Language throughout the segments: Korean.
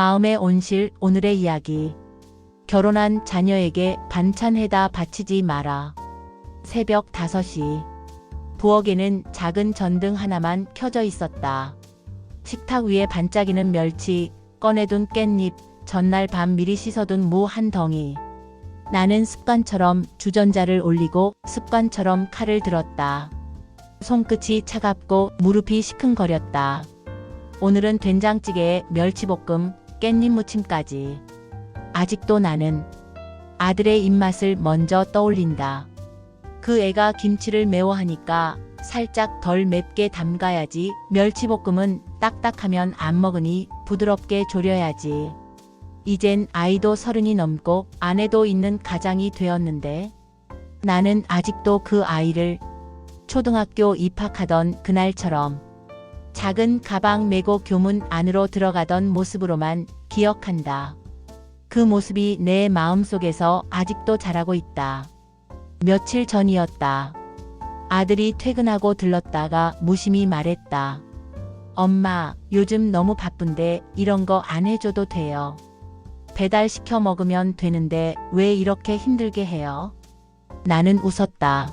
마음의 온실 오늘의 이야기. 결혼한 자녀에게 반찬해다 바치지 마라. 새벽 5시. 부엌에는 작은 전등 하나만 켜져 있었다. 식탁 위에 반짝이는 멸치, 꺼내둔 깻잎, 전날 밤 미리 씻어둔 무 한 덩이. 나는 습관처럼 주전자를 올리고 습관처럼 칼을 들었다. 손끝이 차갑고 무릎이 시큰거렸다. 오늘은 된장찌개에 멸치볶음, 깻잎 무침까지. 아직도 나는 아들의 입맛을 먼저 떠올린다. 그 애가 김치를 매워하니까 살짝 덜 맵게 담가야지, 멸치볶음은 딱딱하면 안 먹으니 부드럽게 졸여야지. 이젠 아이도 30이 넘고 아내도 있는 가장이 되었는데 나는 아직도 그 아이를 초등학교 입학하던 그날처럼 작은 가방 메고 교문 안으로 들어가던 모습으로만 기억한다. 그 모습이 내 마음속에서 아직도 자라고 있다. 며칠 전이었다. 아들이 퇴근하고 들렀다가 무심히 말했다. 엄마, 요즘 너무 바쁜데 이런 거 안 해줘도 돼요. 배달시켜 먹으면 되는데 왜 이렇게 힘들게 해요? 나는 웃었다.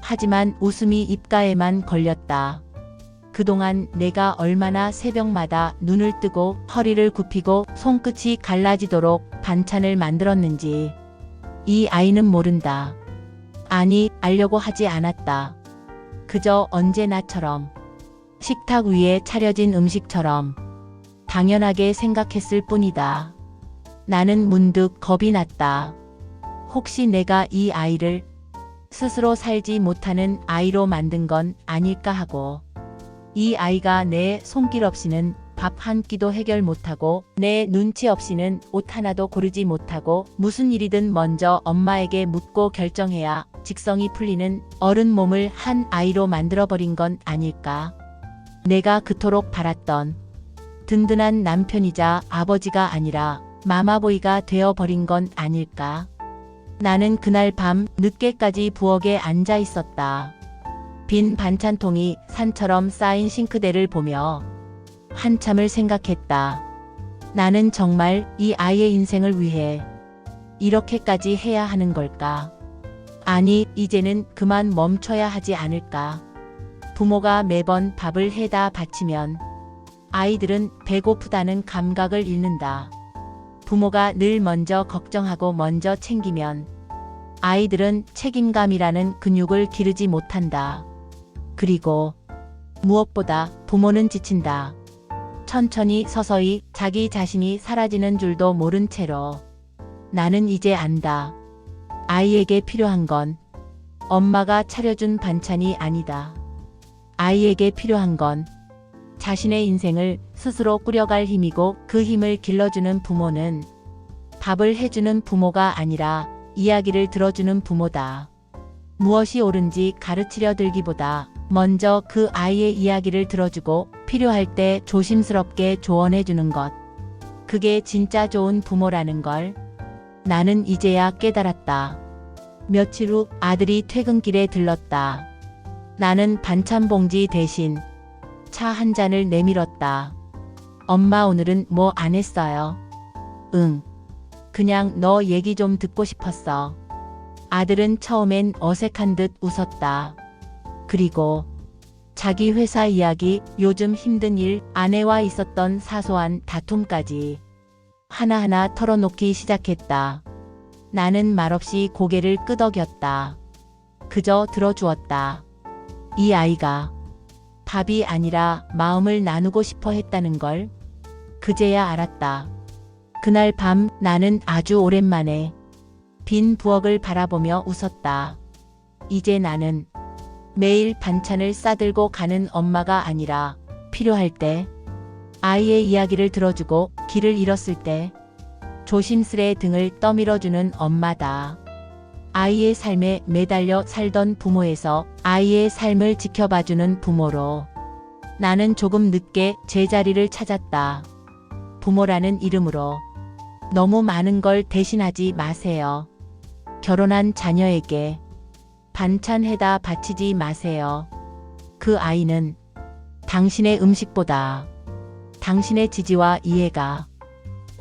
하지만 웃음이 입가에만 걸렸다. 그동안 내가 얼마나 새벽마다 눈을 뜨고 허리를 굽히고 손끝이 갈라지도록 반찬을 만들었는지 이 아이는 모른다. 아니, 알려고 하지 않았다. 그저 언제나처럼 식탁 위에 차려진 음식처럼 당연하게 생각했을 뿐이다. 나는 문득 겁이 났다. 혹시 내가 이 아이를 스스로 살지 못하는 아이로 만든 건 아닐까 하고, 이 아이가 내 손길 없이는 밥 한 끼도 해결 못하고 내 눈치 없이는 옷 하나도 고르지 못하고 무슨 일이든 먼저 엄마에게 묻고 결정해야 직성이 풀리는 어른 몸을 한 아이로 만들어버린 건 아닐까. 내가 그토록 바랐던 든든한 남편이자 아버지가 아니라 마마보이가 되어버린 건 아닐까. 나는 그날 밤 늦게까지 부엌에 앉아 있었다. 빈 반찬통이 산처럼 쌓인 싱크대를 보며 한참을 생각했다. 나는 정말 이 아이의 인생을 위해 이렇게까지 해야 하는 걸까? 아니, 이제는 그만 멈춰야 하지 않을까? 부모가 매번 밥을 해다 바치면 아이들은 배고프다는 감각을 잃는다. 부모가 늘 먼저 걱정하고 먼저 챙기면 아이들은 책임감이라는 근육을 기르지 못한다. 그리고 무엇보다 부모는 지친다. 천천히 서서히 자기 자신이 사라지는 줄도 모른 채로. 나는 이제 안다. 아이에게 필요한 건 엄마가 차려준 반찬이 아니다. 아이에게 필요한 건 자신의 인생을 스스로 꾸려갈 힘이고, 그 힘을 길러주는 부모는 밥을 해주는 부모가 아니라 이야기를 들어주는 부모다. 무엇이 옳은지 가르치려 들기보다 먼저 그 아이의 이야기를 들어주고 필요할 때 조심스럽게 조언해주는 것. 그게 진짜 좋은 부모라는 걸 나는 이제야 깨달았다. 며칠 후 아들이 퇴근길에 들렀다. 나는 반찬 봉지 대신 차 한 잔을 내밀었다. 엄마, 오늘은 뭐 안 했어요? 응. 그냥 너 얘기 좀 듣고 싶었어. 아들은 처음엔 어색한 듯 웃었다. 그리고 자기 회사 이야기, 요즘 힘든 일, 아내와 있었던 사소한 다툼까지 하나하나 털어놓기 시작했다. 나는 말없이 고개를 끄덕였다. 그저 들어주었다. 이 아이가 밥이 아니라 마음을 나누고 싶어 했다는 걸 그제야 알았다. 그날 밤 나는 아주 오랜만에 빈 부엌을 바라보며 웃었다. 이제 나는 매일 반찬을 싸들고 가는 엄마가 아니라 필요할 때 아이의 이야기를 들어주고 길을 잃었을 때 조심스레 등을 떠밀어주는 엄마다. 아이의 삶에 매달려 살던 부모에서 아이의 삶을 지켜봐주는 부모로 나는 조금 늦게 제자리를 찾았다. 부모라는 이름으로 너무 많은 걸 대신하지 마세요. 결혼한 자녀에게 반찬해다 바치지 마세요. 그 아이는 당신의 음식보다 당신의 지지와 이해가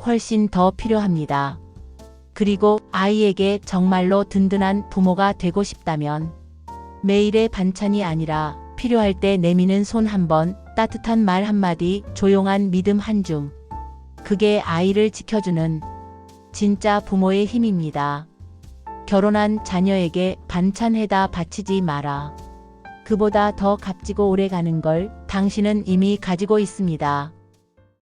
훨씬 더 필요합니다. 그리고 아이에게 정말로 든든한 부모가 되고 싶다면 매일의 반찬이 아니라 필요할 때 내미는 손 한 번, 따뜻한 말 한마디, 조용한 믿음 한 줌. 그게 아이를 지켜주는 진짜 부모의 힘입니다. 결혼한 자녀에게 반찬해다 바치지 마라. 그보다 더 값지고 오래가는 걸 당신은 이미 가지고 있습니다.